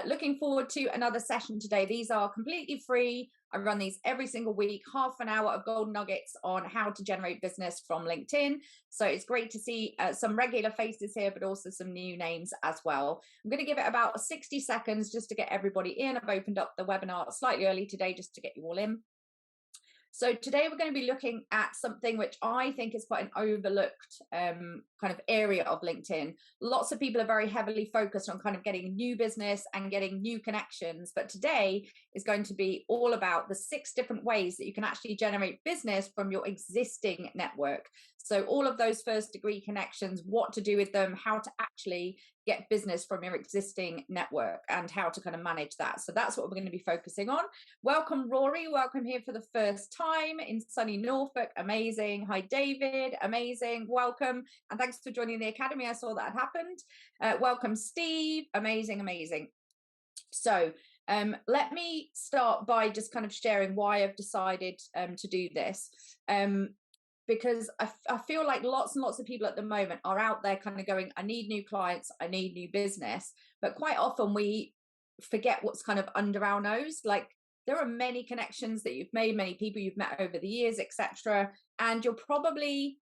Looking forward to another session today. These are completely free. I run these every single week, half an hour of golden nuggets on how to generate business from LinkedIn. So it's great to see some regular faces here, but also some new names as well. I'm going to give it about 60 seconds just to get everybody in. I've opened up the webinar slightly early today just to get you all in. So today we're going to be looking at something which I think is quite an overlooked kind of area of LinkedIn. Lots of people are very heavily focused on kind of getting new business and getting new connections. But today is going to be all about the 6 different ways that you can actually generate business from your existing network. So all of those first degree connections, what to do with them, how to actually get business from your existing network and how to kind of manage that. So that's what we're going to be focusing on. Welcome, Rory. Welcome here for the first time in sunny Norfolk. Amazing. Hi, David. Amazing. Welcome. And thanks for joining the Academy. I saw that had happened. Welcome, Steve. Amazing, amazing. So let me start by just kind of sharing why I've decided to do this. Because I feel like lots and lots of people at the moment are out there kind of going, I need new clients, I need new business. But quite often we forget what's kind of under our nose. Like there are many connections that you've made, many people you've met over the years, etc. And you're probably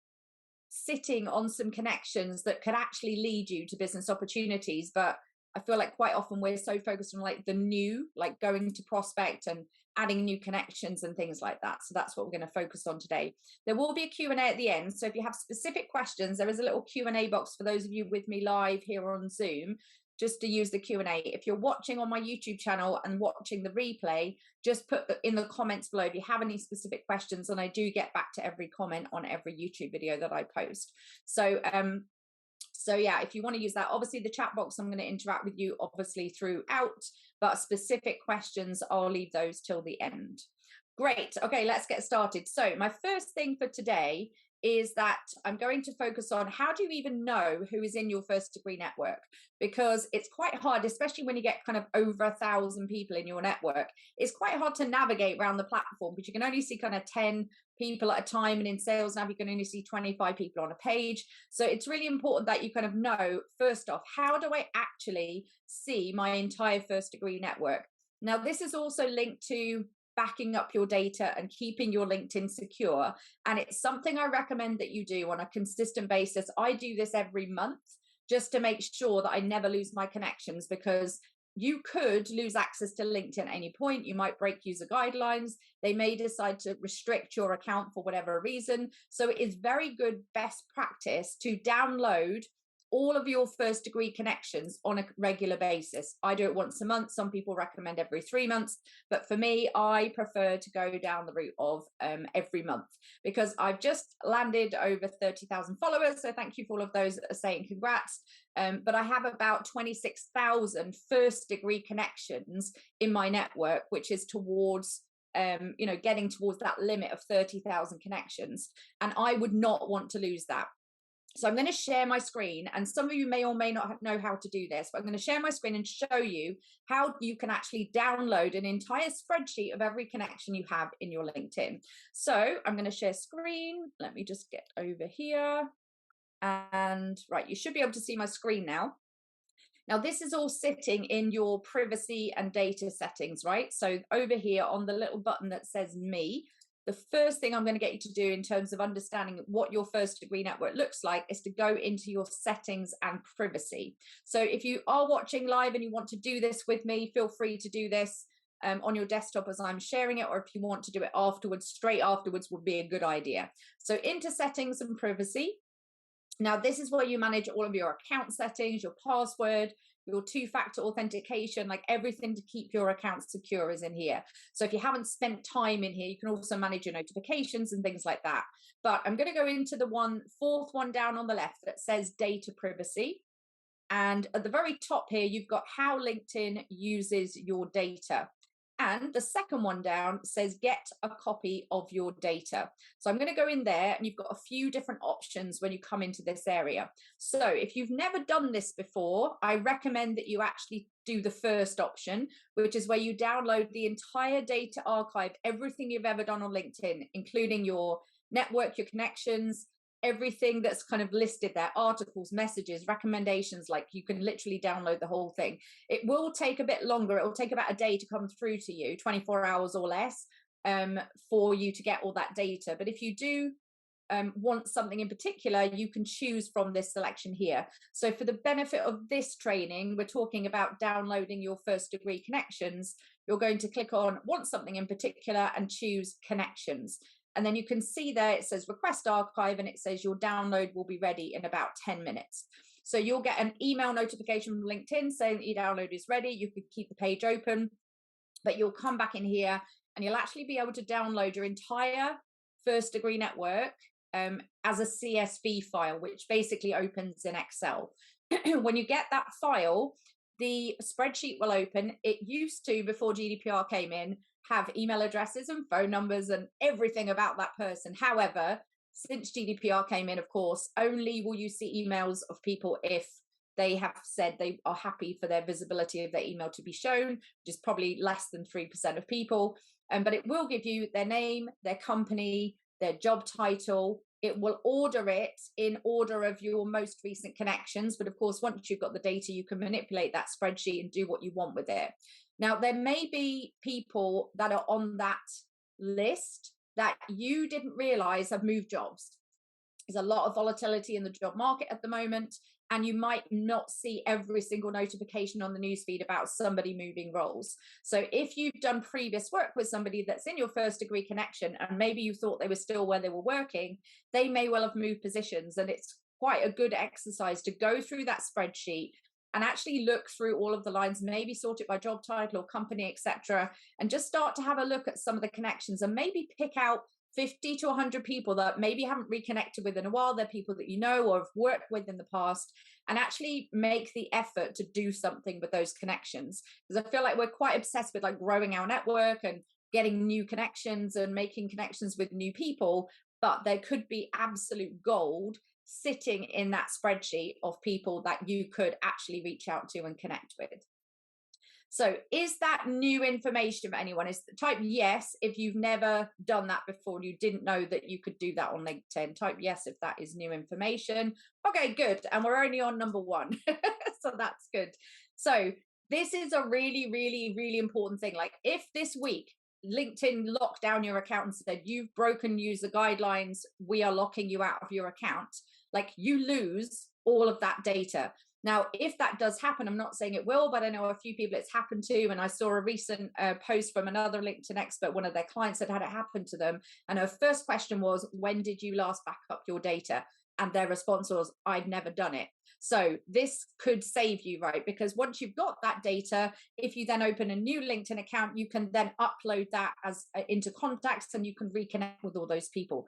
sitting on some connections that could actually lead you to business opportunities. But I feel like quite often we're so focused on like the new, like going to prospect and adding new connections and things like that. So that's what we're going to focus on today. There will be a Q&A at the end. So if you have specific questions, there is a little Q&A box for those of you with me live here on Zoom, just to use the Q&A. If you're watching on my YouTube channel and watching the replay, just put in the comments below if you have any specific questions. And I do get back to every comment on every YouTube video that I post. So yeah, if you want to use that, obviously the chat box, I'm going to interact with you obviously throughout, but specific questions, I'll leave those till the end. Great. Okay, let's get started. So my first thing for today is that I'm going to focus on how do you even know who is in your first degree network? Because it's quite hard, especially when you get kind of over 1,000 people in your network. It's quite hard to navigate around the platform because you can only see kind of 10 people at a time. And in Sales Nav, you can only see 25 people on a page. So it's really important that you kind of know, first off, how do I actually see my entire first degree network? Now, this is also linked to backing up your data and keeping your LinkedIn secure. And it's something I recommend that you do on a consistent basis. I do this every month just to make sure that I never lose my connections, because you could lose access to LinkedIn at any point. You might break user guidelines. They may decide to restrict your account for whatever reason. So it is very good best practice to download all of your first degree connections on a regular basis. I do it once a month. Some people recommend every 3 months, but for me, I prefer to go down the route of every month, because I've just landed over 30,000 followers. So thank you for all of those that are saying congrats. But I have about 26,000 first degree connections in my network, which is towards getting towards that limit of 30,000 connections. And I would not want to lose that. So I'm going to share my screen, and some of you may or may not know how to do this, but I'm going to share my screen and show you how you can actually download an entire spreadsheet of every connection you have in your LinkedIn. So I'm going to share screen. Let me just get over here. And right, you should be able to see my screen now. Now, this is all sitting in your privacy and data settings, right? So over here on the little button that says me, the first thing I'm going to get you to do in terms of understanding what your first degree network looks like is to go into your settings and privacy. So if you are watching live and you want to do this with me, feel free to do this on your desktop as I'm sharing it, or if you want to do it afterwards, straight afterwards would be a good idea. So into settings and privacy. Now, this is where you manage all of your account settings, your password, your 2-factor authentication, like everything to keep your account secure is in here. So if you haven't spent time in here, you can also manage your notifications and things like that. But I'm going to go into the fourth one down on the left that says data privacy. And at the very top here, you've got how LinkedIn uses your data. And the second one down says get a copy of your data. So I'm going to go in there, and you've got a few different options when you come into this area. So if you've never done this before, I recommend that you actually do the first option, which is where you download the entire data archive, everything you've ever done on LinkedIn, including your network, your connections, everything that's kind of listed there, articles, messages, recommendations, like you can literally download the whole thing. It will take a bit longer. It will take about a day to come through to you, 24 hours or less, for you to get all that data. But if you do want something in particular, you can choose from this selection here. So for the benefit of this training, we're talking about downloading your first degree connections. You're going to click on want something in particular and choose connections. And then you can see there, it says request archive, and it says your download will be ready in about 10 minutes. So you'll get an email notification from LinkedIn saying that your download is ready. You can keep the page open, but you'll come back in here and you'll actually be able to download your entire first degree network as a CSV file, which basically opens in Excel. When you get that file, the spreadsheet will open. It used to, before GDPR came in, have email addresses and phone numbers and everything about that person. However, since GDPR came in, of course, only will you see emails of people if they have said they are happy for their visibility of their email to be shown, which is probably less than 3% of people. But it will give you their name, their company, their job title. It will order it in order of your most recent connections. But of course, once you've got the data, you can manipulate that spreadsheet and do what you want with it. Now, there may be people that are on that list that you didn't realize have moved jobs. There's a lot of volatility in the job market at the moment, and you might not see every single notification on the newsfeed about somebody moving roles. So if you've done previous work with somebody that's in your first degree connection, and maybe you thought they were still where they were working, they may well have moved positions. And it's quite a good exercise to go through that spreadsheet and actually look through all of the lines, maybe sort it by job title or company, etc., and just start to have a look at some of the connections and maybe pick out 50 to 100 people that maybe haven't reconnected with in a while. They're people that you know or have worked with in the past, and actually make the effort to do something with those connections. Because I feel like we're quite obsessed with like growing our network and getting new connections and making connections with new people, but there could be absolute gold sitting in that spreadsheet of people that you could actually reach out to and connect with. So is that new information for anyone? Type yes if you've never done that before and you didn't know that you could do that on LinkedIn. Type yes if that is new information. Okay, good. And we're only on number 1. So that's good. So this is a really, really, really important thing. Like if this week LinkedIn locked down your account and said, you've broken user guidelines, we are locking you out of your account, like you lose all of that data. Now, if that does happen, I'm not saying it will, but I know a few people it's happened to. And I saw a recent post from another LinkedIn expert, one of their clients had it happen to them. And her first question was, when did you last back up your data? And their response was, I've never done it. So this could save you, right? Because once you've got that data, if you then open a new LinkedIn account, you can then upload that as into contacts and you can reconnect with all those people.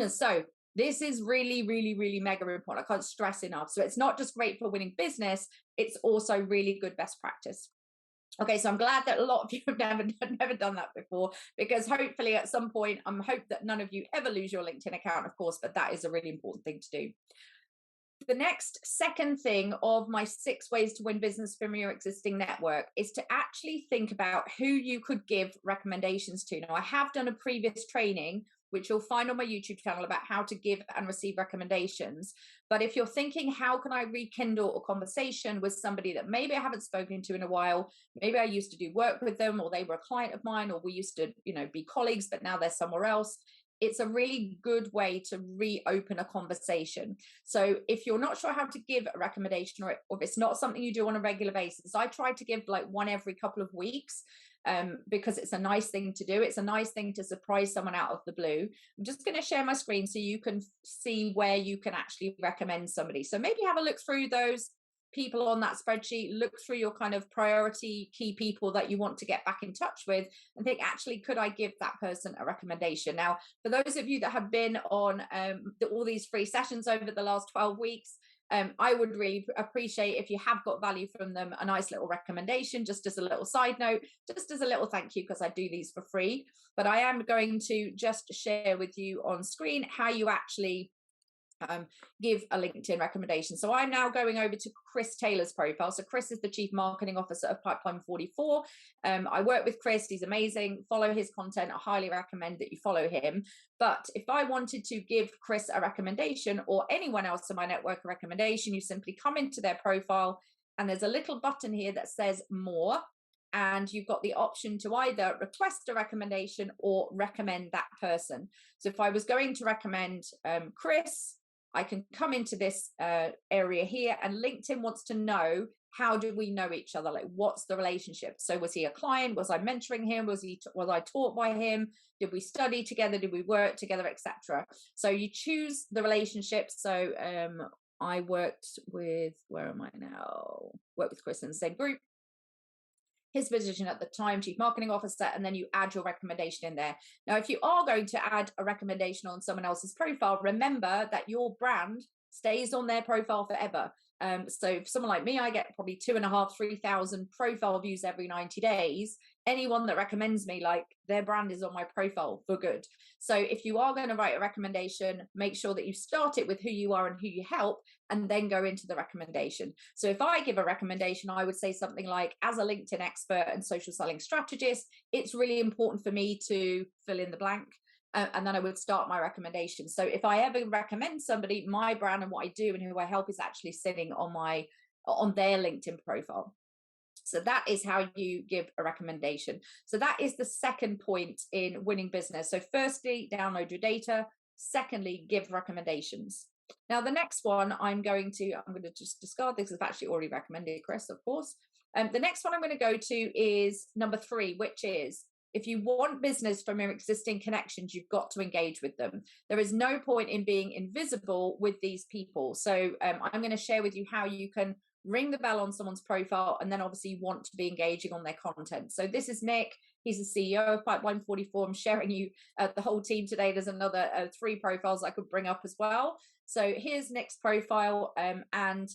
So this is really, really, really mega important. I can't stress enough. So it's not just great for winning business, it's also really good best practice. Okay, so I'm glad that a lot of you have never done that before, because hopefully at some point, I hope that none of you ever lose your LinkedIn account, of course, but that is a really important thing to do. The next second thing of my 6 ways to win business from your existing network is to actually think about who you could give recommendations to. Now, I have done a previous training, which you'll find on my YouTube channel, about how to give and receive recommendations. But if you're thinking, how can I rekindle a conversation with somebody that maybe I haven't spoken to in a while, maybe I used to do work with them, or they were a client of mine, or we used to, be colleagues, but now they're somewhere else. It's a really good way to reopen a conversation. So if you're not sure how to give a recommendation, or if it's not something you do on a regular basis, I try to give like one every couple of weeks, because it's a nice thing to do. It's a nice thing to surprise someone out of the blue. I'm just going to share my screen so you can see where you can actually recommend somebody. So maybe have a look through those people on that spreadsheet, look through your kind of priority key people that you want to get back in touch with, and think, actually, could I give that person a recommendation? Now, for those of you that have been on all these free sessions over the last 12 weeks, I would really appreciate if you have got value from them, a nice little recommendation, just as a little side note, just as a little thank you, because I do these for free. But I am going to just share with you on screen how you actually give a LinkedIn recommendation. So I'm now going over to Chris Taylor's profile. So Chris is the Chief Marketing Officer of Pipeline 44. I work with Chris. He's amazing. Follow his content. I highly recommend that you follow him. But if I wanted to give Chris a recommendation or anyone else in my network a recommendation, you simply come into their profile and there's a little button here that says more. And you've got the option to either request a recommendation or recommend that person. So if I was going to recommend Chris, I can come into this area here, and LinkedIn wants to know, how do we know each other? Like, what's the relationship? So was he a client? Was I mentoring him? Was I taught by him? Did we study together? Did we work together, etc.? So you choose the relationship. So I worked with, where am I now? Worked with Chris in the same group. His position at the time, Chief Marketing Officer, and then you add your recommendation in there. Now, if you are going to add a recommendation on someone else's profile, remember that your brand stays on their profile forever. So for someone like me, I get probably 2,500, 3,000 profile views every 90 days. Anyone that recommends me, like, their brand is on my profile for good. So if you are going to write a recommendation, make sure that you start it with who you are and who you help, and then go into the recommendation. So if I give a recommendation, I would say something like, as a LinkedIn expert and social selling strategist, it's really important for me to fill in the blank. And then I would start my recommendation. So if I ever recommend somebody, my brand and what I do and who I help is actually sitting on their LinkedIn profile. So that is how you give a recommendation. So that is the second point in winning business. So firstly, download your data. Secondly, give recommendations. Now, the next one I'm going to just discard this. I've actually already recommended Chris, of course. The next one I'm going to go to is number 3, which is, if you want business from your existing connections, you've got to engage with them. There is no point in being invisible with these people. So I'm going to share with you how you can ring the bell on someone's profile, and then obviously you want to be engaging on their content. So this is Nick. He's the CEO of Pipeline 44. I'm sharing you the whole team today. There's another 3 profiles I could bring up as well. So here's Nick's profile, and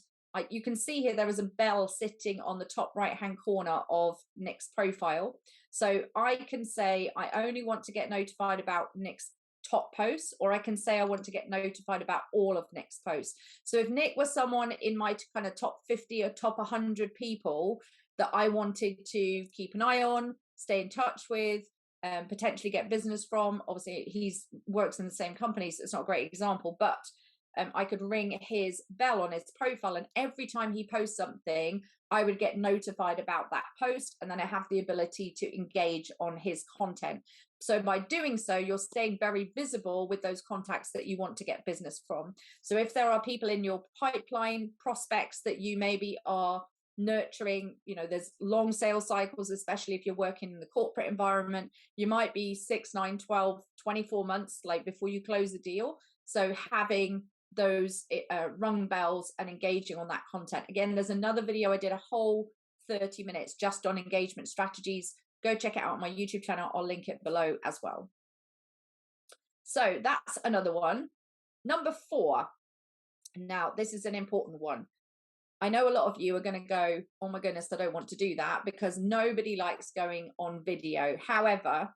you can see here there is a bell sitting on the top right hand corner of Nick's profile. So I can say I only want to get notified about Nick's top posts, or I can say I want to get notified about all of Nick's posts. So if Nick was someone in my kind of top 50 or top 100 people that I wanted to keep an eye on, stay in touch with, potentially get business from, obviously he works in the same company, so it's not a great example, but I could ring his bell on his profile, and every time he posts something, I would get notified about that post, and then I have the ability to engage on his content. So by doing so, you're staying very visible with those contacts that you want to get business from. So if there are people in your pipeline, prospects that you maybe are nurturing, there's long sales cycles, especially if you're working in the corporate environment, you might be 6, 9, 12, 24 months like before you close the deal. So having those rung bells and engaging on that content. Again, there's another video. I did a whole 30 minutes just on engagement strategies. Go check it out on my YouTube channel. I'll link it below as well. So that's another one. Number 4. Now, this is an important one. I know a lot of you are going to go, oh my goodness, I don't want to do that, because nobody likes going on video. However,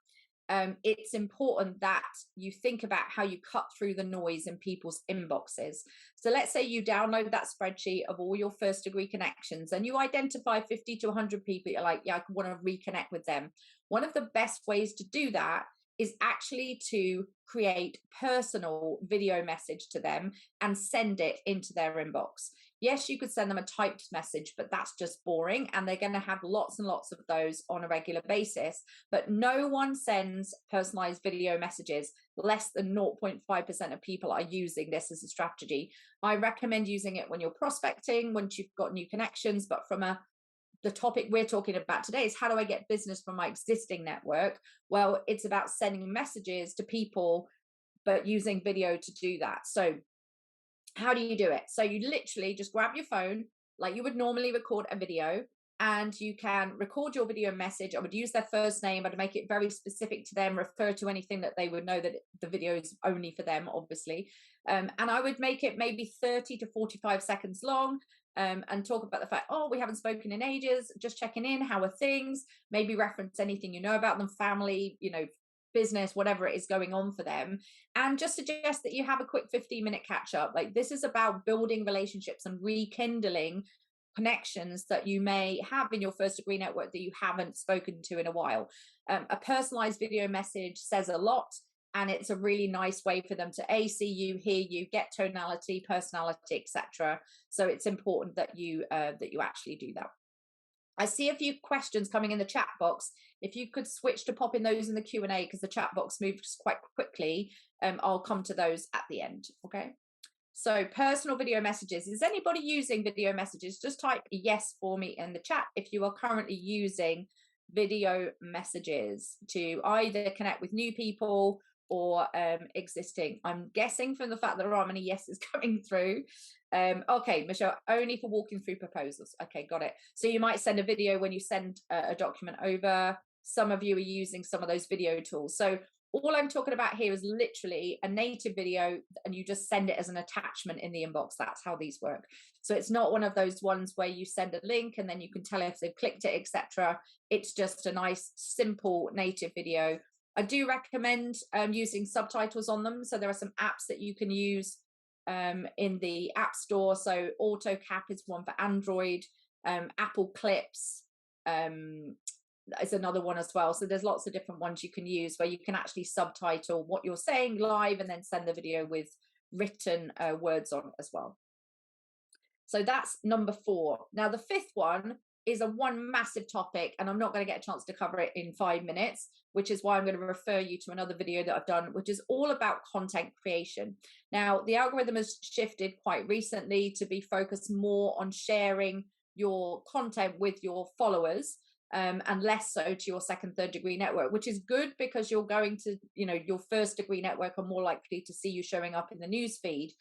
it's important that you think about how you cut through the noise in people's inboxes. So let's say you download that spreadsheet of all your first degree connections and you identify 50 to 100 people. You're like, yeah, I want to reconnect with them. One of the best ways to do that is actually to create personal video message to them and send it into their inbox. Yes, you could send them a typed message, but that's just boring. And they're going to have lots and lots of those on a regular basis. But no one sends personalized video messages. Less than 0.5% of people are using this as a strategy. I recommend using it when you're prospecting, once you've got new connections. But from the topic we're talking about today is, how do I get business from my existing network? Well, it's about sending messages to people, but using video to do that. So how do you do it? So you literally just grab your phone like you would normally record a video, and you can record your video message. I would use their first name. I'd make it very specific to them, refer to anything that they would know that the video is only for them, obviously. And I would make it maybe 30 to 45 seconds long. And talk about the fact, oh, we haven't spoken in ages, just checking in, how are things, maybe reference anything you know about them, family, business, whatever it is going on for them, and just suggest that you have a quick 15-minute catch up. Like, this is about building relationships and rekindling connections that you may have in your first degree network that you haven't spoken to in a while. A personalized video message says a lot, and it's a really nice way for them to see you, hear you, get tonality, personality, etc. So it's important that you actually do that. I see a few questions coming in the chat box. If you could switch to popping those in the Q&A, because the chat box moves quite quickly, I'll come to those at the end. Okay. So personal video messages. Is anybody using video messages? Just type yes for me in the chat if you are currently using video messages to either connect with new people or existing. I'm guessing from the fact that there are many yeses coming through. Okay, Michelle, only for walking through proposals. Okay, got it. So you might send a video when you send a document over. Some of you are using some of those video tools. So all I'm talking about here is literally a native video, and you just send it as an attachment in the inbox. That's how these work. So it's not one of those ones where you send a link and then you can tell if they've clicked it, etc. It's just a nice, simple native video. I do recommend using subtitles on them. So there are some apps that you can use in the App Store. So AutoCap is one for Android. Apple Clips is another one as well. So there's lots of different ones you can use where you can actually subtitle what you're saying live and then send the video with written words on as well. So that's number 4. Now the 5th one is one massive topic, and I'm not going to get a chance to cover it in 5 minutes, which is why I'm going to refer you to another video that I've done, which is all about content creation. Now, the algorithm has shifted quite recently to be focused more on sharing your content with your followers, and less so to your second, third degree network, which is good because you're going to, your first degree network are more likely to see you showing up in the news feed.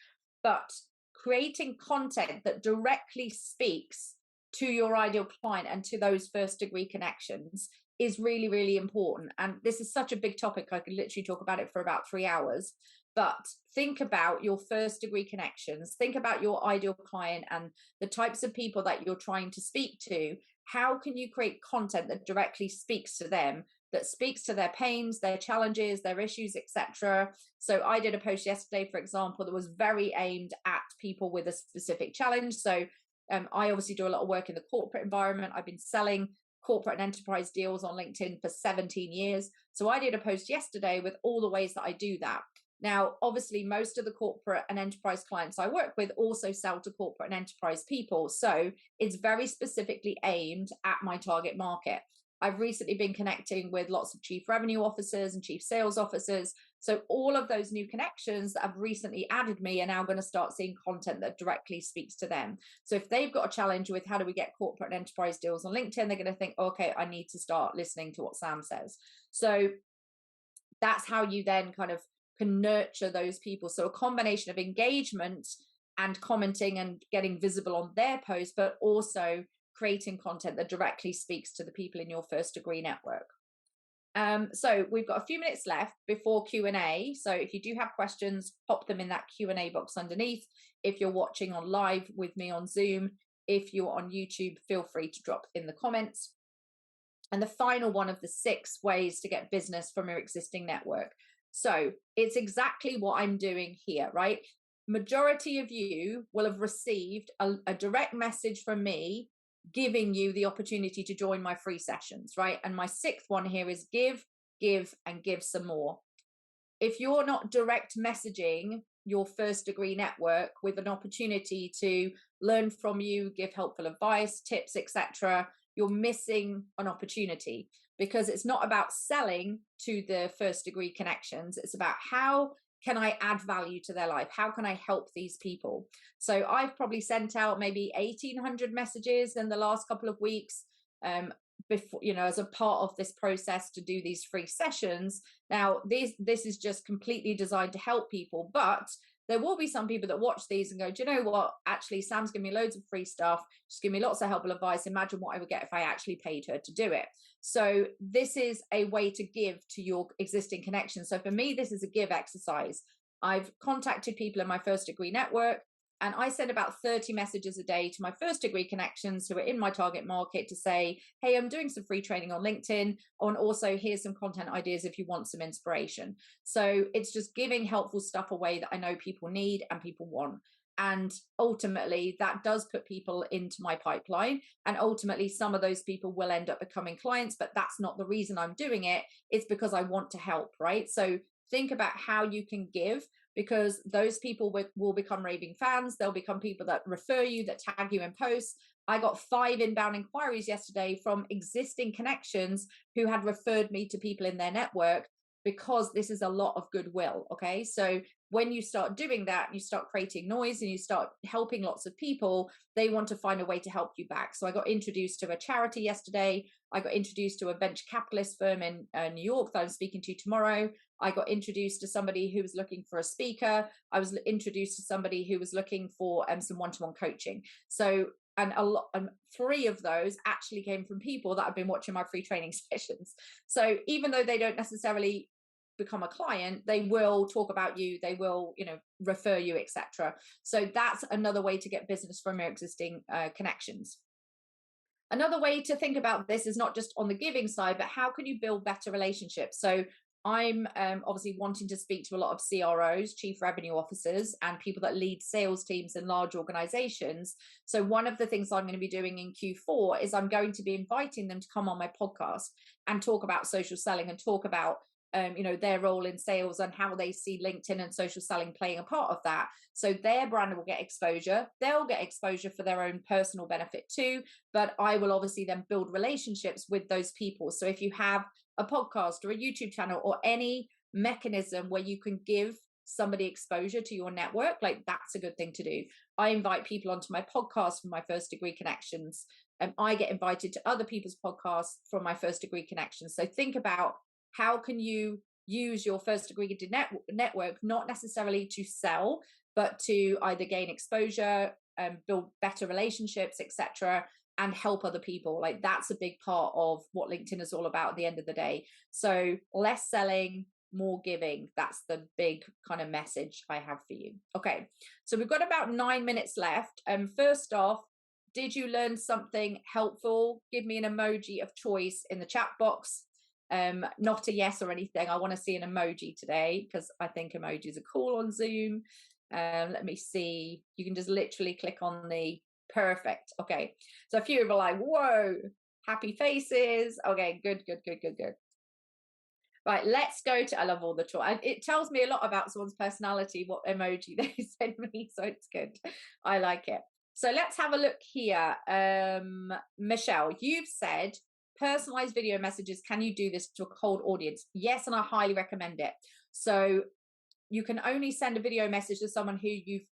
But creating content that directly speaks to your ideal client and to those first degree connections is really, really important. And this is such a big topic. I could literally talk about it for about 3 hours. But think about your first degree connections. Think about your ideal client and the types of people that you're trying to speak to. How can you create content that directly speaks to them, that speaks to their pains, their challenges, their issues, etc.? So I did a post yesterday, for example, that was very aimed at people with a specific challenge. So I obviously do a lot of work in the corporate environment. I've been selling corporate and enterprise deals on LinkedIn for 17 years. So I did a post yesterday with all the ways that I do that. Now, obviously, most of the corporate and enterprise clients I work with also sell to corporate and enterprise people. So it's very specifically aimed at my target market. I've recently been connecting with lots of chief revenue officers and chief sales officers. So all of those new connections that have recently added me are now going to start seeing content that directly speaks to them. So if they've got a challenge with how do we get corporate and enterprise deals on LinkedIn, they're going to think, okay, I need to start listening to what Sam says. So that's how you then kind of can nurture those people. So a combination of engagement and commenting and getting visible on their posts, but also creating content that directly speaks to the people in your first degree network. So we've got a few minutes left before Q&A. So if you do have questions, pop them in that Q&A box underneath. If you're watching on live with me on Zoom, if you're on YouTube, feel free to drop in the comments. And the final one of the 6 ways to get business from your existing network. So it's exactly what I'm doing here, right? Majority of you will have received a direct message from me giving you the opportunity to join my free sessions, right? And my 6th one here is give, and give some more. If you're not direct messaging your first degree network with an opportunity to learn from you, give helpful advice, tips, etc., you're missing an opportunity, because it's not about selling to the first degree connections. It's about how can I add value to their life? How can I help these people? So I've probably sent out maybe 1,800 messages in the last couple of weeks, before, as a part of this process to do these free sessions. Now, this is just completely designed to help people, but there will be some people that watch these and go, do you know what? Actually, Sam's giving me loads of free stuff. Just give me lots of helpful advice. Imagine what I would get if I actually paid her to do it. So this is a way to give to your existing connections. So for me, this is a give exercise. I've contacted people in my first degree network. And I send about 30 messages a day to my first degree connections who are in my target market to say, hey, I'm doing some free training on LinkedIn, and also here's some content ideas if you want some inspiration. So it's just giving helpful stuff away that I know people need and people want. And ultimately, that does put people into my pipeline. And ultimately, some of those people will end up becoming clients, but that's not the reason I'm doing it. It's because I want to help, right? So think about how you can give, because those people will become raving fans. They'll become people that refer you, that tag you in posts. I got 5 inbound inquiries yesterday from existing connections who had referred me to people in their network, because this is a lot of goodwill. Okay. So when you start doing that, you start creating noise and you start helping lots of people, they want to find a way to help you back. So I got introduced to a charity yesterday. I got introduced to a venture capitalist firm in New York that I'm speaking to tomorrow. I got introduced to somebody who was looking for a speaker. I was introduced to somebody who was looking for some one-to-one coaching. So, and 3 of those actually came from people that have been watching my free training sessions. So even though they don't necessarily become a client, they will talk about you, they will, refer you, etc. So that's another way to get business from your existing connections. Another way to think about this is not just on the giving side, but how can you build better relationships? So I'm obviously wanting to speak to a lot of CROs, chief revenue officers, and people that lead sales teams in large organizations. So one of the things I'm going to be doing in Q4 is I'm going to be inviting them to come on my podcast and talk about social selling and talk about their role in sales and how they see LinkedIn and social selling playing a part of that. So their brand will get exposure. They'll get exposure for their own personal benefit too. But I will obviously then build relationships with those people. So if you have a podcast or a YouTube channel or any mechanism where you can give somebody exposure to your network, like that's a good thing to do. I invite people onto my podcast from my first degree connections, and I get invited to other people's podcasts from my first degree connections. So think about, how can you use your first degree network, not necessarily to sell, but to either gain exposure, build better relationships, etc., and help other people. Like that's a big part of what LinkedIn is all about at the end of the day. So less selling, more giving. That's the big kind of message I have for you. Okay, so we've got about 9 minutes left. First off, did you learn something helpful? Give me an emoji of choice in the chat box. Not a yes or anything. I want to see an emoji today because I think emojis are cool on Zoom. Let me see. You can just literally click on the perfect. Okay. So a few people are like, whoa, happy faces. Okay, good. Right, let's go to, I love all the choice. It tells me a lot about someone's personality, what emoji they send me. So it's good. I like it. So let's have a look here. Michelle, you've said, personalized video messages, can you do this to a cold audience? Yes, and I highly recommend it. So you can only send a video message to someone who you've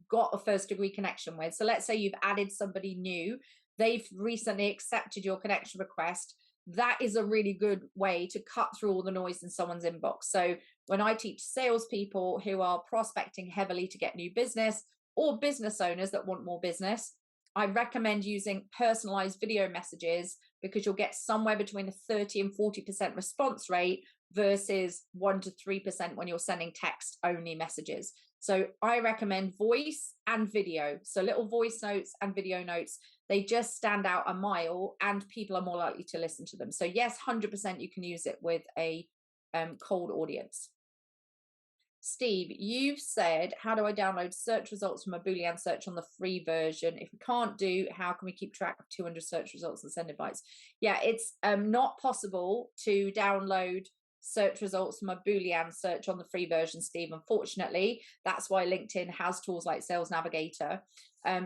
got a first degree connection with. So let's say you've added somebody new, they've recently accepted your connection request. That is a really good way to cut through all the noise in someone's inbox. So when I teach salespeople who are prospecting heavily to get new business, or business owners that want more business, I recommend using personalized video messages, because you'll get somewhere between a 30 and 40% response rate versus 1 to 3% when you're sending text only messages. So I recommend voice and video. So little voice notes and video notes, they just stand out a mile and people are more likely to listen to them. So yes, 100% you can use it with a cold audience. Steve, you've said, how do I download search results from a Boolean search on the free version? If we can't do, how can we keep track of 200 search results and send invites? Yeah, it's not possible to download search results from a Boolean search on the free version, Steve, unfortunately. That's why LinkedIn has tools like Sales Navigator.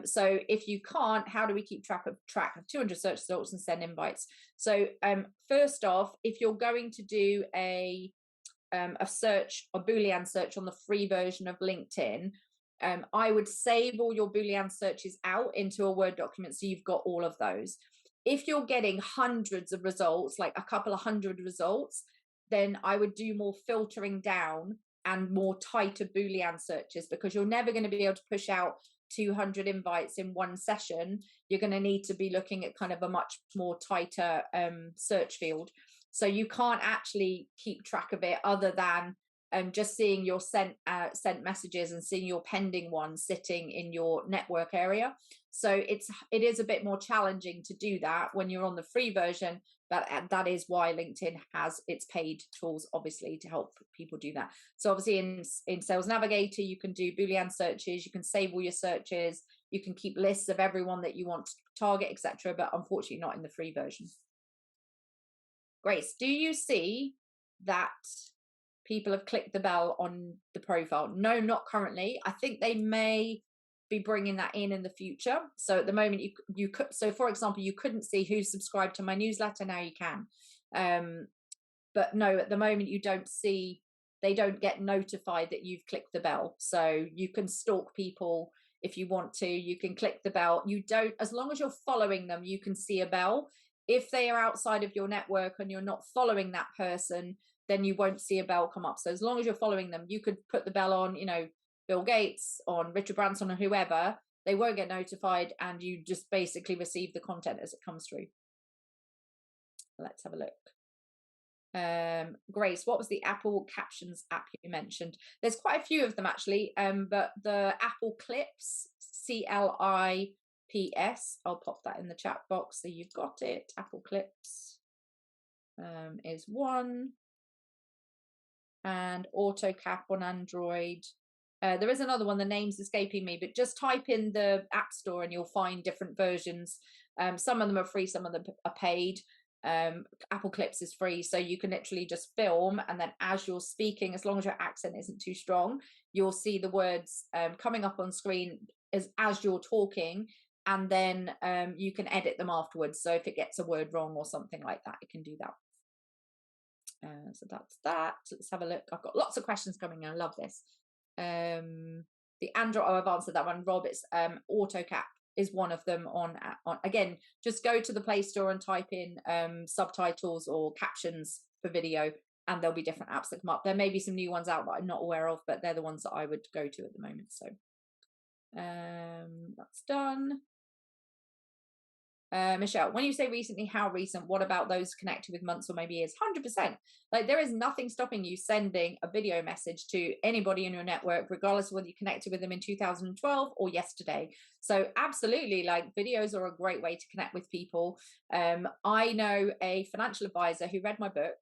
So if you can't, how do we keep track of 200 search results and send invites? So first off, if you're going to do a search, a Boolean search on the free version of LinkedIn, I would save all your Boolean searches out into a Word document so you've got all of those. If you're getting hundreds of results, like a couple of hundred results, then I would do more filtering down and more tighter Boolean searches, because you're never going to be able to push out 200 invites in one session. You're going to need to be looking at kind of a much more tighter search field. So you can't actually keep track of it other than just seeing your sent messages and seeing your pending ones sitting in your network area. So it is a bit more challenging to do that when you're on the free version, but that is why LinkedIn has its paid tools, obviously, to help people do that. So obviously in Sales Navigator, you can do Boolean searches, you can save all your searches, you can keep lists of everyone that you want to target, etc. But unfortunately not in the free version. Grace, do you see that people have clicked the bell on the profile? No, not currently. I think they may be bringing that in the future. So at the moment you could, so for example, you couldn't see who's subscribed to my newsletter. Now you can. But no, at the moment you don't see, they don't get notified that you've clicked the bell. So you can stalk people if you want to. You can click the bell. You don't, as long as you're following them, you can see a bell. If they are outside of your network and you're not following that person, then you won't see a bell come up. So as long as you're following them, you could put the bell on, you know, Bill Gates, on Richard Branson, or whoever. They won't get notified, and you just basically receive the content as it comes through. Let's have a look. Grace, what was the Apple Captions app you mentioned? There's quite a few of them actually, but the Apple Clips, CLIPS, I'll pop that in the chat box so you've got it. Apple Clips is one, and AutoCap on Android. There is another one, the name's escaping me, but just type in the App Store and you'll find different versions. Some of them are free, some of them are paid. Apple Clips is free, so you can literally just film, and then as you're speaking, as long as your accent isn't too strong, you'll see the words coming up on screen as you're talking, and then you can edit them afterwards. So if it gets a word wrong or something like that, it can do that. So that's that. Let's have a look. I've got lots of questions coming in. I love this. The Android, oh, I've answered that one, Rob. It's AutoCap is one of them on again, just go to the Play Store and type in subtitles or captions for video, and there'll be different apps that come up. There may be some new ones out that I'm not aware of, but they're the ones that I would go to at the moment. So that's done. Michelle, when you say recently, how recent? What about those connected with months or maybe years? 100%. Like, there is nothing stopping you sending a video message to anybody in your network, regardless of whether you connected with them in 2012 or yesterday. So absolutely, like, videos are a great way to connect with people. I know a financial advisor who read my book,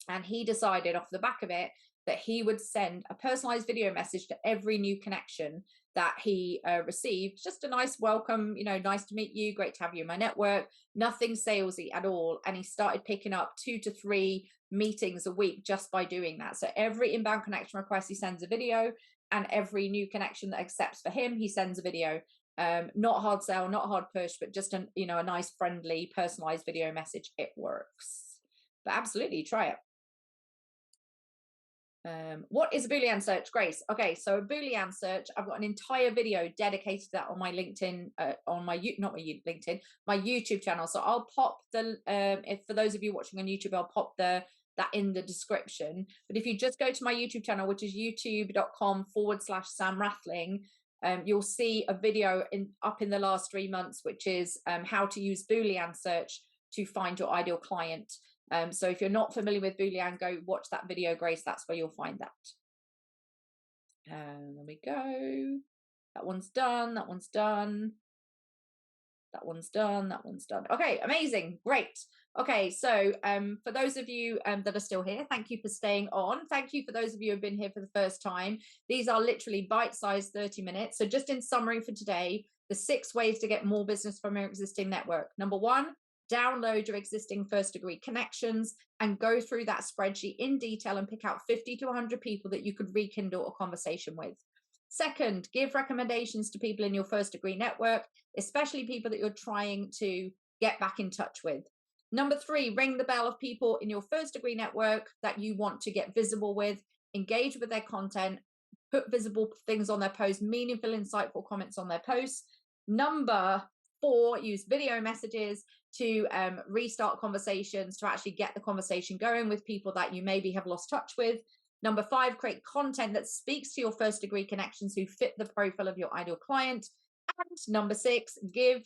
and he decided off the back of it that he would send a personalized video message to every new connection that he received. Just a nice welcome, you know, nice to meet you, great to have you in my network, nothing salesy at all. And he started picking up 2 to 3 meetings a week just by doing that. So every inbound connection request, he sends a video, and every new connection that accepts for him, he sends a video. Not hard sell, not hard push, but just a, you know, a nice, friendly, personalized video message. It works. But absolutely, try it. What is a Boolean search, Grace? Okay, so a Boolean search, I've got an entire video dedicated to that on my LinkedIn, on my LinkedIn, my YouTube channel. So I'll pop the if for those of you watching on YouTube, I'll pop that in the description. But if you just go to my YouTube channel, which is youtube.com/Sam Rathling, you'll see a video up in the last 3 months, which is how to use Boolean search to find your ideal client. So if you're not familiar with Boolean, go watch that video, Grace. That's where you'll find that. There we go. That one's done. That one's done. That one's done. That one's done. Okay, amazing. Great. Okay, so for those of you that are still here, thank you for staying on. Thank you for those of you who have been here for the first time. These are literally bite-sized 30 minutes. So just in summary for today, the 6 ways to get more business from your existing network. Number 1, download your existing first degree connections and go through that spreadsheet in detail and pick out 50 to 100 people that you could rekindle a conversation with. Second, give recommendations to people in your first degree network, especially people that you're trying to get back in touch with. Number 3, ring the bell of people in your first degree network that you want to get visible with, engage with their content, put visible things on their posts, meaningful, insightful comments on their posts. Number 4, use video messages to restart conversations, to actually get the conversation going with people that you maybe have lost touch with. Number 5, create content that speaks to your first degree connections who fit the profile of your ideal client. And number 6, give,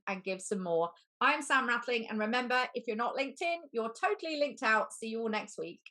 and give some more. I'm Sam Rathling, and remember, if you're not linked in, you're totally linked out. See you all next week.